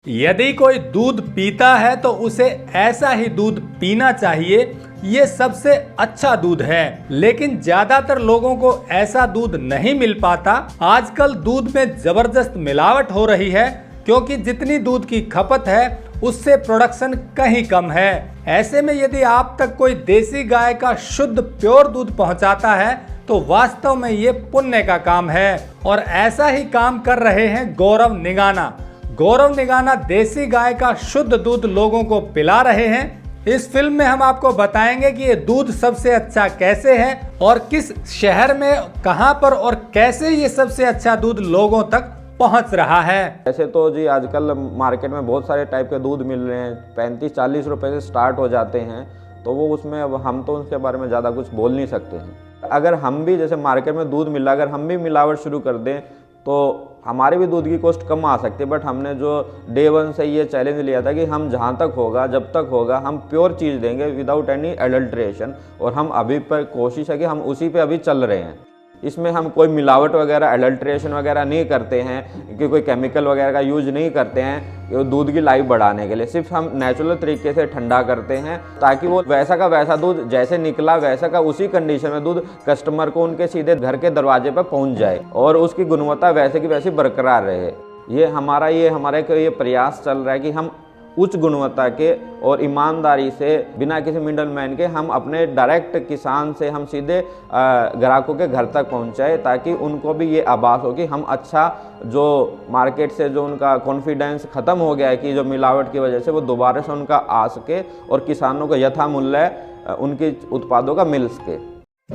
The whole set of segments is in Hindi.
यदि कोई दूध पीता है तो उसे ऐसा ही दूध पीना चाहिए। ये सबसे अच्छा दूध है, लेकिन ज्यादातर लोगों को ऐसा दूध नहीं मिल पाता। आजकल दूध में जबरदस्त मिलावट हो रही है, क्योंकि जितनी दूध की खपत है उससे प्रोडक्शन कहीं कम है। ऐसे में यदि आप तक कोई देसी गाय का शुद्ध प्योर दूध पहुंचाता है तो वास्तव में ये पुण्य का काम है। और ऐसा ही काम कर रहे हैं गौरव निगाना। गौरव निगाना देसी गाय का शुद्ध दूध लोगों को पिला रहे हैं। इस फिल्म में हम आपको बताएंगे कि ये दूध सबसे अच्छा कैसे है और किस शहर में, कहां पर और कैसे ये सबसे अच्छा दूध लोगों तक पहुंच रहा है। ऐसे तो जी आजकल मार्केट में बहुत सारे टाइप के दूध मिल रहे हैं, 35-40 रुपए से स्टार्ट हो जाते हैं। तो वो उसमें अब हम तो उसके बारे में ज़्यादा कुछ बोल नहीं सकते हैं। अगर हम भी जैसे मार्केट में दूध मिला, अगर हम भी मिलावट शुरू कर दें तो हमारे भी दूध की कॉस्ट कम आ सकती है। बट हमने जो डे वन से ये चैलेंज लिया था कि हम जहाँ तक होगा, जब तक होगा, हम प्योर चीज़ देंगे विदाउट एनी एडल्ट्रेशन। और हम अभी पर कोशिश है कि हम उसी पे अभी चल रहे हैं। इसमें हम कोई मिलावट वगैरह, एडल्ट्रेशन वगैरह नहीं करते हैं, कि कोई केमिकल वगैरह का यूज नहीं करते हैं दूध की लाइफ बढ़ाने के लिए। सिर्फ हम नेचुरल तरीके से ठंडा करते हैं, ताकि वो वैसा का वैसा दूध जैसे निकला वैसा का उसी कंडीशन में दूध कस्टमर को उनके सीधे घर के दरवाजे पर पहुंच जाए और उसकी गुणवत्ता वैसे की वैसी बरकरार रहे। ये हमारा एक प्रयास चल रहा है कि हम उच्च गुणवत्ता के और ईमानदारी से, बिना किसी मिडल मैन के, हम अपने डायरेक्ट किसान से हम सीधे ग्राहकों के घर तक पहुंचाए, ताकि उनको भी ये आभास हो कि हम अच्छा, जो मार्केट से जो उनका कॉन्फिडेंस ख़त्म हो गया है कि जो मिलावट की वजह से, वो दोबारा से उनका आ सके और किसानों को यथामूल्य उनके उत्पादों का मिल सके।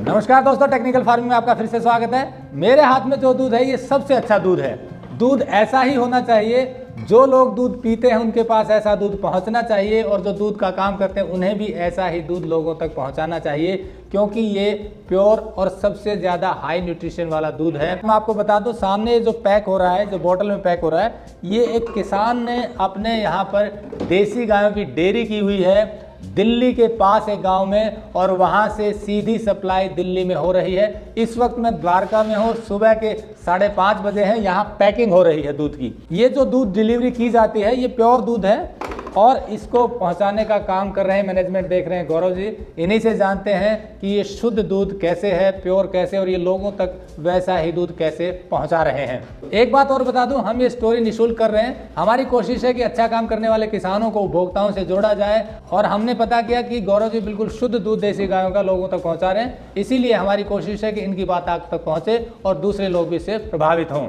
नमस्कार दोस्तों, टेक्निकल फार्मिंग में आपका फिर से स्वागत है। मेरे हाथ में जो दूध है ये सबसे अच्छा दूध है। दूध ऐसा ही होना चाहिए, जो लोग दूध पीते हैं उनके पास ऐसा दूध पहुंचना चाहिए, और जो दूध का काम करते हैं उन्हें भी ऐसा ही दूध लोगों तक पहुंचाना चाहिए, क्योंकि ये प्योर और सबसे ज़्यादा हाई न्यूट्रिशन वाला दूध है। मैं आपको बता दूं, सामने जो पैक हो रहा है, जो बोतल में पैक हो रहा है, ये एक किसान ने अपने यहाँ पर देसी गायों की डेयरी की हुई है, दिल्ली के पास एक गांव में, और वहां से सीधी सप्लाई दिल्ली में हो रही है। इस वक्त मैं द्वारका में हूँ, सुबह के 5:30 बजे हैं। यहाँ पैकिंग हो रही है दूध की। ये जो दूध डिलीवरी की जाती है ये प्योर दूध है, और इसको पहुंचाने का काम कर रहे हैं मैनेजमेंट, देख रहे हैं गौरव जी। इन्हीं से जानते हैं कि ये शुद्ध दूध कैसे है, प्योर कैसे, और ये लोगों तक वैसा ही दूध कैसे पहुंचा रहे हैं। एक बात और बता दूं, हम ये स्टोरी निःशुल्क कर रहे हैं। हमारी कोशिश है कि अच्छा काम करने वाले किसानों को उपभोक्ताओं से जोड़ा जाए, और हमने पता किया कि गौरव जी बिल्कुल शुद्ध दूध देसी गायों का लोगों तक पहुँचा रहे हैं। इसीलिए हमारी कोशिश है कि इनकी बात आप तक पहुँचे और दूसरे लोग भी इससे प्रभावित हों।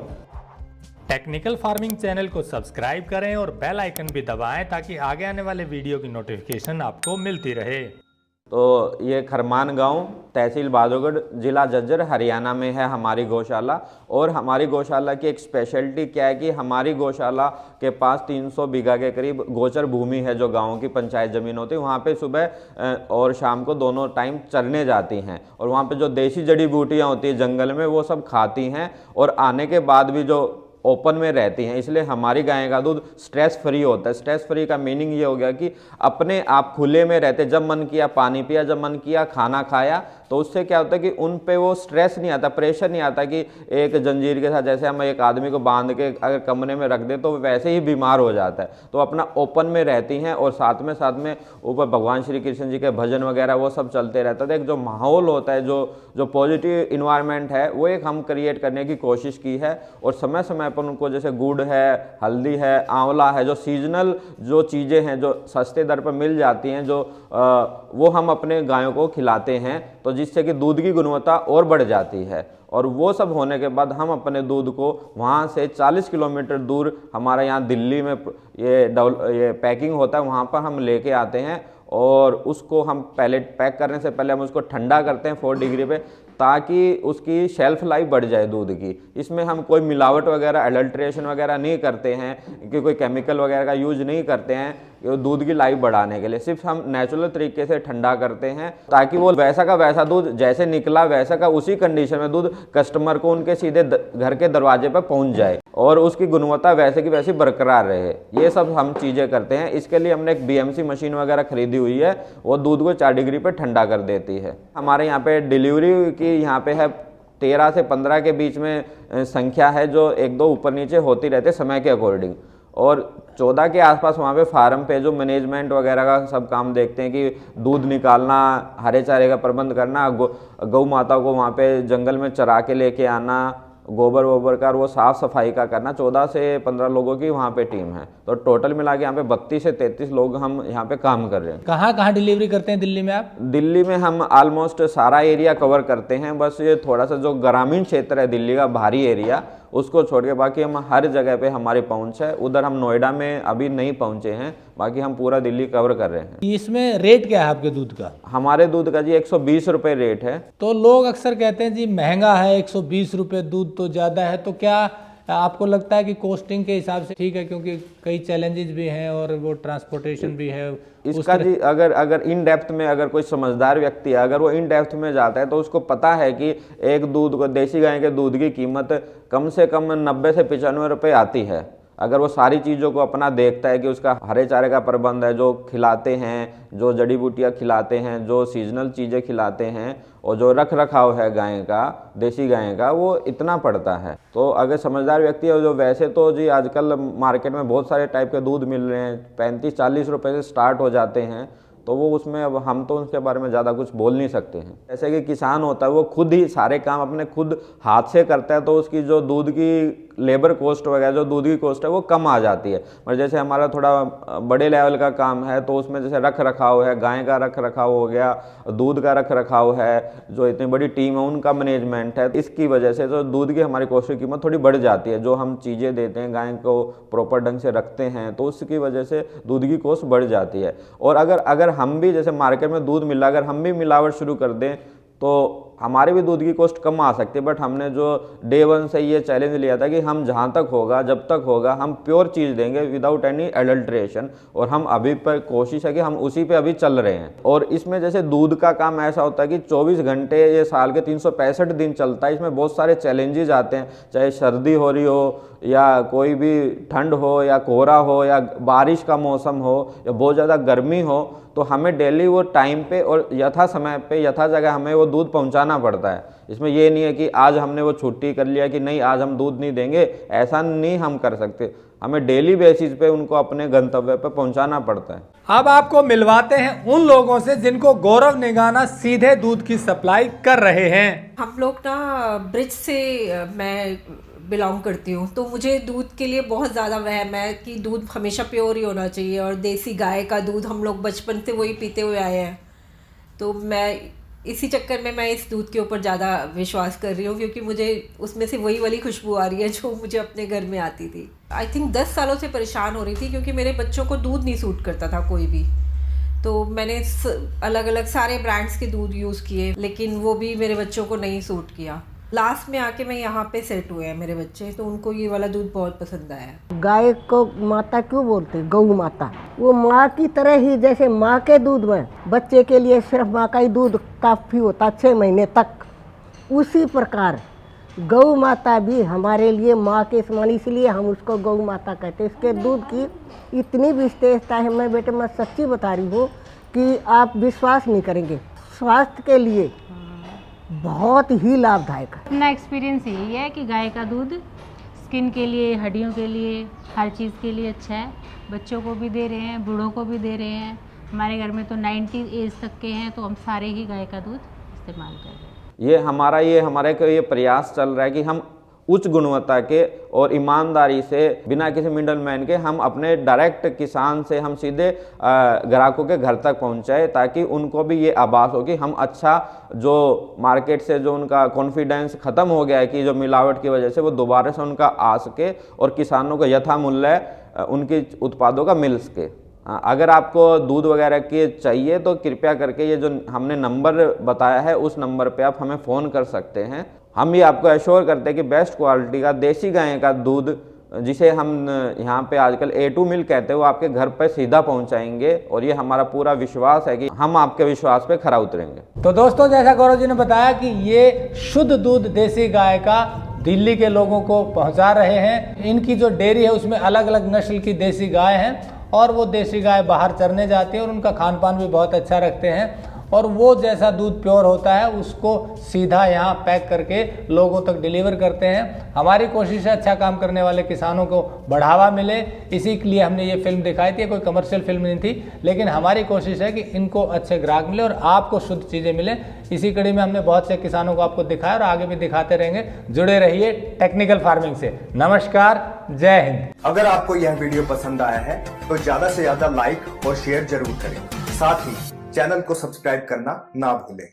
टेक्निकल फार्मिंग चैनल को सब्सक्राइब करें और बेल आइकन भी दबाएं, ताकि आगे आने वाले वीडियो की नोटिफिकेशन आपको मिलती रहे। तो ये खरमान गांव, तहसील बहादुरगढ़, जिला झज्जर, हरियाणा में है हमारी गौशाला। और हमारी गौशाला की एक स्पेशलिटी क्या है कि हमारी गौशाला के पास 300 बीघा के करीब गोचर भूमि है, जो गाँव की पंचायत ज़मीन होती है। वहाँ पे सुबह और शाम को दोनों टाइम चरने जाती हैं, और वहाँ पे जो देसी जड़ी बूटियाँ होती हैं जंगल में, वो सब खाती हैं, और आने के बाद भी जो ओपन में रहती हैं। इसलिए हमारी गाय का दूध स्ट्रेस फ्री होता है। स्ट्रेस फ्री का मीनिंग ये हो गया कि अपने आप खुले में रहते, जब मन किया पानी पिया, जब मन किया खाना खाया। तो उससे क्या होता है कि उन पे वो स्ट्रेस नहीं आता, प्रेशर नहीं आता कि एक जंजीर के साथ जैसे हम एक आदमी को बांध के अगर कमरे में रख दे तो वैसे ही बीमार हो जाता है। तो अपना ओपन में रहती हैं, और साथ में ऊपर भगवान श्री कृष्ण जी के भजन वगैरह वो सब चलते रहता था। एक जो माहौल होता है, जो पॉजिटिव इन्वायरमेंट है, वो एक हम क्रिएट करने की कोशिश की है। और समय समय पर उनको, जैसे गुड़ है, हल्दी है, आंवला है, जो सीजनल जो चीज़ें हैं जो सस्ते दर पर मिल जाती हैं, वो हम अपने गायों को खिलाते हैं, तो जिससे कि दूध की गुणवत्ता और बढ़ जाती है। और वो सब होने के बाद हम अपने दूध को वहाँ से 40 किलोमीटर दूर, हमारा यहाँ दिल्ली में ये पैकिंग होता है, वहाँ पर हम लेके आते हैं, और उसको हम पहले पैक करने से पहले हम उसको ठंडा करते हैं 4 डिग्री पे, ताकि उसकी शेल्फ लाइफ बढ़ जाए दूध की। इसमें हम कोई मिलावट वगैरह, एडल्ट्रेशन वगैरह नहीं करते हैं, कि कोई केमिकल वगैरह का यूज नहीं करते हैं दूध की लाइफ बढ़ाने के लिए। सिर्फ हम नेचुरल तरीके से ठंडा करते हैं, ताकि वो वैसा का वैसा दूध जैसे निकला वैसा का उसी कंडीशन में दूध कस्टमर को उनके सीधे घर के दरवाजे पर पहुंच जाए, और उसकी गुणवत्ता वैसे की वैसी बरकरार रहे। ये सब हम चीज़ें करते हैं। इसके लिए हमने एक BMC मशीन वगैरह खरीदी हुई है, वो दूध को 4 डिग्री पर ठंडा कर देती है। हमारे यहाँ पे डिलीवरी की यहाँ पे है 13 से 15 के बीच में संख्या है, जो 1-2 ऊपर नीचे होती रहती है समय के अकॉर्डिंग। और 14 के आसपास वहाँ पे फार्म पे जो मैनेजमेंट वगैरह का सब काम देखते हैं कि दूध निकालना, हरे चारे का प्रबंध करना, गौ माता को वहाँ पे जंगल में चरा के लेके आना, गोबर वोबर का और वो साफ़ सफाई का करना। 14 से 15 लोगों की वहाँ पे टीम है। तो टोटल मिला के यहाँ पे 32 से 33 लोग हम यहाँ पे काम कर रहे हैं। कहाँ कहाँ डिलीवरी करते हैं दिल्ली में आप? दिल्ली में हम ऑलमोस्ट सारा एरिया कवर करते हैं, बस ये थोड़ा सा जो ग्रामीण क्षेत्र है दिल्ली का भारी एरिया, उसको छोड़ के बाकी हम हर जगह पे हमारी पहुंच है। उधर हम नोएडा में अभी नहीं पहुंचे हैं, बाकी हम पूरा दिल्ली कवर कर रहे हैं। इसमें रेट क्या है आपके दूध का? हमारे दूध का जी 120 रुपये रेट है। तो लोग अक्सर कहते हैं जी महंगा है, 120 रुपये दूध तो ज़्यादा है, तो क्या आपको लगता है कि कॉस्टिंग के हिसाब से ठीक है? क्योंकि कई चैलेंजेस भी हैं और वो ट्रांसपोर्टेशन भी है इसका जी। अगर इन डेप्थ में अगर कोई समझदार व्यक्ति है, अगर वो इन डेप्थ में जाता है तो उसको पता है कि एक दूध को, देसी गाय के दूध की कीमत कम से कम 90 से 95 रुपये आती है। अगर वो सारी चीज़ों को अपना देखता है कि उसका हरे चारे का प्रबंध है, जो खिलाते हैं, जो जड़ी बूटियाँ खिलाते हैं, जो सीजनल चीज़ें खिलाते हैं, और जो रख रखाव है गाय का, देसी गाय का, वो इतना पड़ता है। तो अगर समझदार व्यक्ति है, जो वैसे तो जी आजकल मार्केट में बहुत सारे टाइप के दूध मिल रहे हैं, 35-40 रुपये से स्टार्ट हो जाते हैं, तो वो उसमें अब हम तो उसके बारे में ज़्यादा कुछ बोल नहीं सकते हैं। जैसे कि किसान होता है वो खुद ही सारे काम अपने खुद हाथ से करता है, तो उसकी जो दूध की लेबर कॉस्ट वगैरह, जो दूध की कॉस्ट है, वो कम आ जाती है। पर जैसे हमारा थोड़ा बड़े लेवल का काम है, तो उसमें जैसे रख रखाव है, गाय का रख रखाव हो गया, दूध का रख रखाव है, जो इतनी बड़ी टीम है उनका मैनेजमेंट है, इसकी वजह से जो दूध की हमारी कॉस्ट की कीमत थोड़ी बढ़ जाती है। जो हम चीज़ें देते हैं, गाय को प्रॉपर ढंग से रखते हैं, तो उसकी वजह से दूध की कॉस्ट बढ़ जाती है। और अगर हम भी जैसे मार्केट में दूध मिला, अगर हम भी मिलावट शुरू कर दें तो हमारे भी दूध की कॉस्ट कम आ सकती है। बट हमने जो डे 1 से ये चैलेंज लिया था कि हम जहाँ तक होगा, जब तक होगा, हम प्योर चीज़ देंगे विदाउट एनी एडल्ट्रेशन, और हम अभी पर कोशिश है कि हम उसी पे अभी चल रहे हैं। और इसमें जैसे दूध का काम ऐसा होता है कि 24 घंटे ये साल के 365 दिन चलता है। इसमें बहुत सारे चैलेंजेस आते हैं, चाहे सर्दी हो रही हो, या कोई भी ठंड हो, या कोहरा हो, या बारिश का मौसम हो, या बहुत ज़्यादा गर्मी हो, तो हमें डेली वो टाइम पे और यथा समय पे यथा जगह हमें वो दूध पहुंचाना पड़ता है। इसमें ये नहीं है कि आज हमने वो छुट्टी कर लिया कि नहीं आज हम दूध नहीं देंगे, ऐसा नहीं हम कर सकते। हमें डेली बेसिस पे उनको अपने गंतव्य पे पहुंचाना पड़ता है। अब आपको मिलवाते हैं उन लोगों से जिनको गौरव निगाना सीधे दूध की सप्लाई कर रहे हैं। हम लोग ना ब्रिज से मैं बिलोंग करती हूँ, तो मुझे दूध के लिए बहुत ज़्यादा वहम है कि दूध हमेशा प्योर ही होना चाहिए, और देसी गाय का दूध हम लोग बचपन से वही पीते हुए आए हैं। तो मैं इसी चक्कर में मैं इस दूध के ऊपर ज़्यादा विश्वास कर रही हूँ, क्योंकि मुझे उसमें से वही वाली खुशबू आ रही है जो मुझे अपने घर में आती थी। आई थिंक 10 सालों से परेशान हो रही थी, क्योंकि मेरे बच्चों को दूध नहीं सूट करता था कोई भी। तो मैंने अलग अलग सारे ब्रांड्स के दूध यूज़ किए, लेकिन वो भी मेरे बच्चों को नहीं सूट किया। लास्ट में आके मैं यहाँ पे सेट हुए हैं मेरे बच्चे, तो उनको ये वाला दूध बहुत पसंद आया। गाय को माता क्यों बोलते हैं? गौ माता। वो माँ की तरह ही, जैसे माँ के दूध में बच्चे के लिए सिर्फ माँ का ही दूध काफ़ी होता 6 महीने तक, उसी प्रकार गौ माता भी हमारे लिए माँ के समान, इसलिए हम उसको गौ माता कहते हैं। इसके दूध की इतनी विशेषता है, मैं बेटे मैं सच्ची बता रही हूँ कि आप विश्वास नहीं करेंगे, स्वास्थ्य के लिए बहुत ही लाभदायक है। अपना एक्सपीरियंस यही है कि गाय का दूध स्किन के लिए, हड्डियों के लिए, हर चीज़ के लिए अच्छा है। बच्चों को भी दे रहे हैं, बूढ़ों को भी दे रहे हैं। हमारे घर में तो 90 एज तक के हैं, तो हम सारे ही गाय का दूध इस्तेमाल कर रहे हैं। ये प्रयास चल रहा है कि हम उच्च गुणवत्ता के और ईमानदारी से, बिना किसी मिडल मैन के, हम अपने डायरेक्ट किसान से हम सीधे ग्राहकों के घर तक पहुंचाए, ताकि उनको भी ये आभास हो कि हम अच्छा, जो मार्केट से जो उनका कॉन्फिडेंस ख़त्म हो गया है कि जो मिलावट की वजह से, वो दोबारा से उनका आ सके और किसानों को यथा मूल्य उनके उत्पादों का मिल सके। अगर आपको दूध वगैरह के चाहिए तो कृपया करके ये जो हमने नंबर बताया है, उस नंबर पे आप हमें फ़ोन कर सकते हैं। हम ये आपको एश्योर करते हैं कि बेस्ट क्वालिटी का देसी गाय का दूध, जिसे हम यहाँ पे आजकल A2 मिल्क कहते हैं, वो आपके घर पर सीधा पहुँचाएंगे। और ये हमारा पूरा विश्वास है कि हम आपके विश्वास पे खरा उतरेंगे। तो दोस्तों, जैसा गौरव जी ने बताया कि ये शुद्ध दूध देसी गाय का दिल्ली के लोगों को पहुँचा रहे हैं। इनकी जो डेयरी है उसमें अलग अलग नस्ल की देसी गाय हैं, और वो देसी गाय बाहर चरने जाती है और उनका खान पान भी बहुत अच्छा रखते हैं। और वो जैसा दूध प्योर होता है उसको सीधा यहाँ पैक करके लोगों तक डिलीवर करते हैं। हमारी कोशिश है अच्छा काम करने वाले किसानों को बढ़ावा मिले, इसी के लिए हमने ये फिल्म दिखाई थी। कोई कमर्शियल फिल्म नहीं थी, लेकिन हमारी कोशिश है कि इनको अच्छे ग्राहक मिले और आपको शुद्ध चीज़ें मिले। इसी कड़ी में हमने बहुत से किसानों को आपको दिखाया और आगे भी दिखाते रहेंगे। जुड़े रहिए टेक्निकल फार्मिंग से। नमस्कार, जय हिंद। अगर आपको यह वीडियो पसंद आया है तो ज्यादा से ज्यादा लाइक और शेयर जरूर करें। साथ ही चैनल को सब्सक्राइब करना ना भूलें।